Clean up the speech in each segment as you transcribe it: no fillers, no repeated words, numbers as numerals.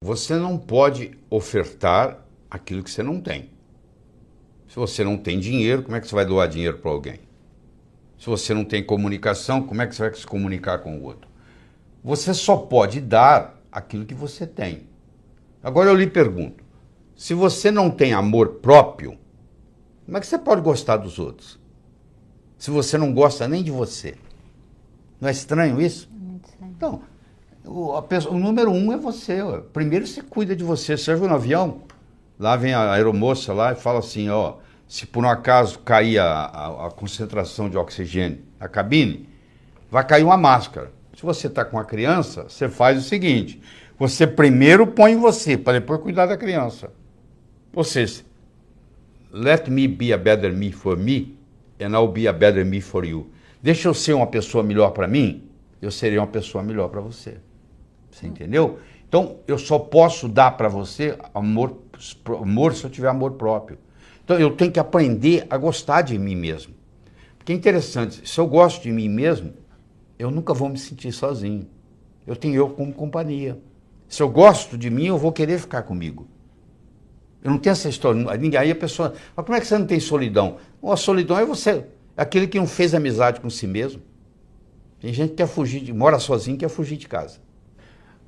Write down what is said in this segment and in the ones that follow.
Você não pode ofertar aquilo que você não tem. Se você não tem dinheiro, como é que você vai doar dinheiro para alguém? Se você não tem comunicação, como é que você vai se comunicar com o outro? Você só pode dar aquilo que você tem. Agora eu lhe pergunto, se você não tem amor próprio, como é que você pode gostar dos outros? Se você não gosta nem de você. Não é estranho isso? Muito estranho. Então, o número 1 é você. Ó. Primeiro você cuida de você. Você já viu no avião? Lá vem a aeromoça lá e fala assim, ó, se por um acaso cair a concentração de oxigênio na cabine, vai cair uma máscara. Se você está com a criança, você faz o seguinte, você primeiro põe em você, para depois cuidar da criança. Ou seja, let me be a better me for me, and I'll be a better me for you. Deixa eu ser uma pessoa melhor para mim, eu serei uma pessoa melhor para você. Você entendeu? Então, eu só posso dar para você amor se eu tiver amor próprio. Então, eu tenho que aprender a gostar de mim mesmo. Porque é interessante, se eu gosto de mim mesmo, eu nunca vou me sentir sozinho. Eu tenho eu como companhia. Se eu gosto de mim, eu vou querer ficar comigo. Eu não tenho essa história. Aí a pessoa, mas como é que você não tem solidão? A solidão é você, aquele que não fez amizade com si mesmo. Tem gente que quer fugir, mora sozinho e quer fugir de casa.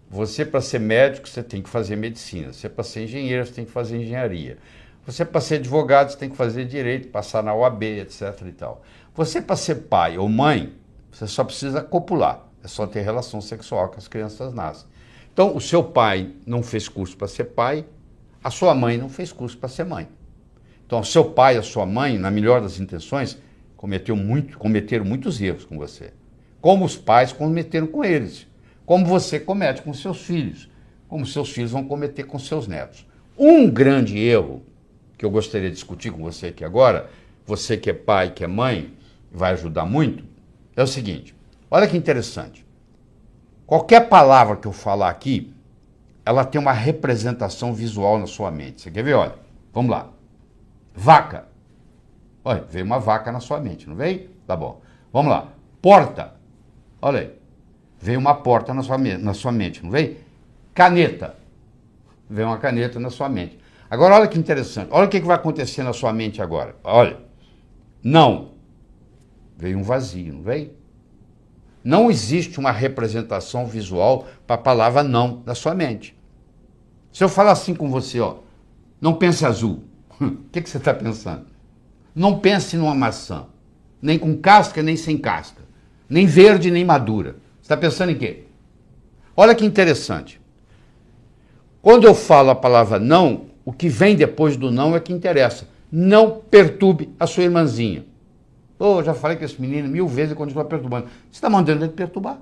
Você, para ser médico, você tem que fazer medicina. Você, para ser engenheiro, você tem que fazer engenharia. Você, para ser advogado, você tem que fazer direito, passar na OAB, etc. e tal. Você, para ser pai ou mãe, você só precisa copular. É só ter relação sexual que as crianças nascem. Então, o seu pai não fez curso para ser pai, a sua mãe não fez curso para ser mãe. Então, o seu pai e a sua mãe, na melhor das intenções, cometeram muitos erros com você. Como os pais cometeram com eles. Como você comete com seus filhos. Como seus filhos vão cometer com seus netos. Um grande erro que eu gostaria de discutir com você aqui agora, você que é pai, que é mãe, vai ajudar muito, é o seguinte. Olha que interessante. Qualquer palavra que eu falar aqui, ela tem uma representação visual na sua mente. Você quer ver? Olha, vamos lá. Vaca. Olha, veio uma vaca na sua mente, não veio? Tá bom. Vamos lá. Porta. Olha aí. Veio uma porta na sua mente, não veio? Caneta. Veio uma caneta na sua mente. Agora, olha que interessante. Olha o que vai acontecer na sua mente agora. Olha. Não. Veio um vazio, não veio? Não existe uma representação visual para a palavra não na sua mente. Se eu falar assim com você, ó, não pense azul, o que você está pensando? Não pense numa maçã, nem com casca, nem sem casca, nem verde, nem madura. Você está pensando em quê? Olha que interessante. Quando eu falo a palavra não, o que vem depois do não é que interessa. Não perturbe a sua irmãzinha. Eu já falei com esse menino 1000 vezes e continua perturbando. Você está mandando ele perturbar.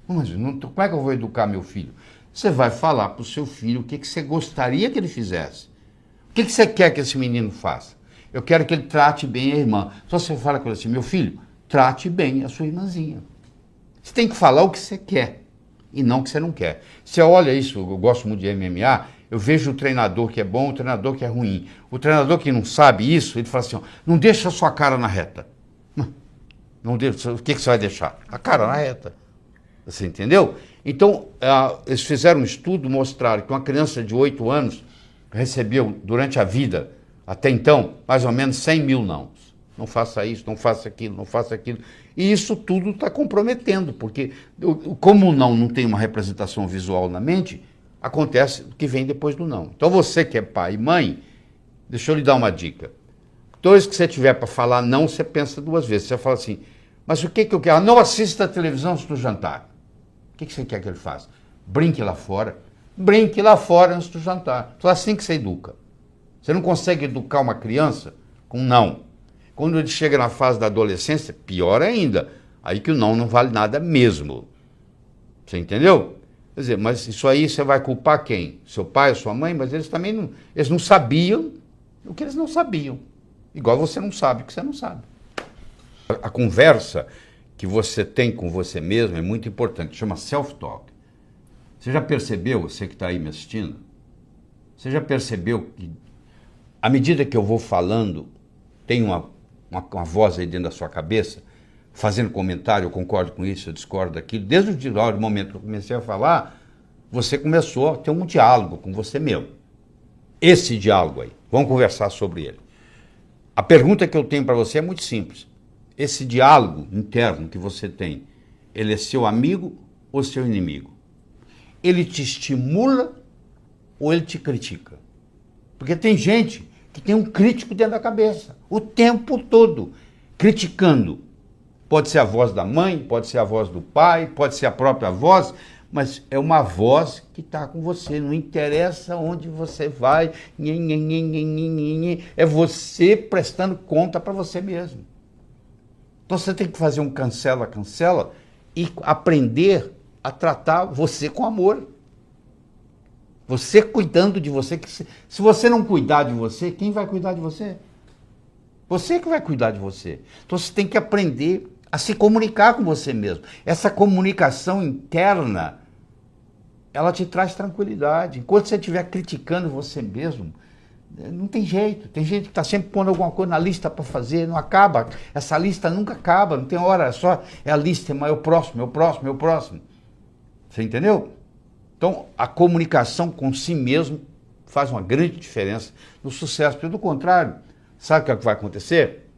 Mas como é que eu vou educar meu filho? Você vai falar para o seu filho o que você gostaria que ele fizesse. O que você quer que esse menino faça? Eu quero que ele trate bem a irmã. Só você fala com ele assim, meu filho, trate bem a sua irmãzinha. Você tem que falar o que você quer e não o que você não quer. Você olha isso, eu gosto muito de MMA, eu vejo o treinador que é bom, o treinador que é ruim. O treinador que não sabe isso, ele fala assim, ó, não deixa a sua cara na reta. Não deixa, o que você vai deixar? A cara na reta. Você entendeu? Então, eles fizeram um estudo, mostraram que uma criança de 8 anos recebeu, durante a vida, até então, mais ou menos 100 mil não. Não faça isso, não faça aquilo, não faça aquilo. E isso tudo está comprometendo, porque como o não tem uma representação visual na mente, acontece o que vem depois do não. Então você que é pai e mãe, deixa eu lhe dar uma dica. Toda vez que você tiver para falar não, você pensa 2 vezes. Você fala assim, mas o que eu quero? Não assista a televisão antes do jantar. O que você quer que ele faça? Brinque lá fora. Brinque lá fora antes do jantar. Então é assim que você educa. Você não consegue educar uma criança com não. Quando ele chega na fase da adolescência, pior ainda. Aí que o não vale nada mesmo. Você entendeu? Quer dizer, mas isso aí você vai culpar quem? Seu pai ou sua mãe? Mas eles também não sabiam o que eles não sabiam. Igual você não sabe o que você não sabe. A conversa que você tem com você mesmo é muito importante. Chama self-talk. Você já percebeu, você que está aí me assistindo? Você já percebeu que, à medida que eu vou falando, tem uma voz aí dentro da sua cabeça, fazendo comentário, eu concordo com isso, eu discordo daquilo. Desde o momento que eu comecei a falar, você começou a ter um diálogo com você mesmo. Esse diálogo aí, vamos conversar sobre ele. A pergunta que eu tenho para você é muito simples. Esse diálogo interno que você tem, ele é seu amigo ou seu inimigo? Ele te estimula ou ele te critica? Porque tem gente que tem um crítico dentro da cabeça, o tempo todo, criticando. Pode ser a voz da mãe, pode ser a voz do pai, pode ser a própria voz, mas é uma voz que está com você, não interessa onde você vai, é você prestando conta para você mesmo. Então você tem que fazer um cancela e aprender a tratar você com amor. Você cuidando de você, que se você não cuidar de você, quem vai cuidar de você? Você que vai cuidar de você. Então você tem que aprender a se comunicar com você mesmo. Essa comunicação interna, ela te traz tranquilidade. Enquanto você estiver criticando você mesmo, não tem jeito. Tem gente que está sempre pondo alguma coisa na lista para fazer, não acaba. Essa lista nunca acaba, não tem hora, é a lista, mas é o próximo, é o próximo, é o próximo. Você entendeu? Então, a comunicação com si mesmo faz uma grande diferença no sucesso. Pelo contrário, sabe o que vai acontecer?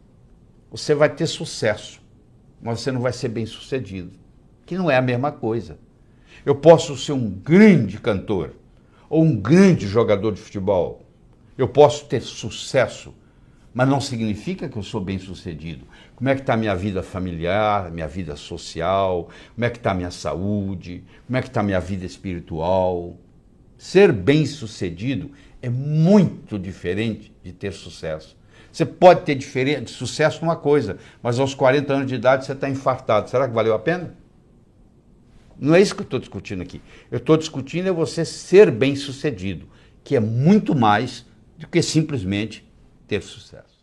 Você vai ter sucesso, mas você não vai ser bem sucedido, que não é a mesma coisa. Eu posso ser um grande cantor ou um grande jogador de futebol. Eu posso ter sucesso, mas não significa que eu sou bem sucedido. Como é que está a minha vida familiar, minha vida social, como é que está a minha saúde, como é que está a minha vida espiritual. Ser bem sucedido é muito diferente de ter sucesso. Você pode ter sucesso numa coisa, mas aos 40 anos de idade você está infartado. Será que valeu a pena? Não é isso que eu estou discutindo aqui. Eu estou discutindo é você ser bem sucedido, que é muito mais do que simplesmente ter sucesso.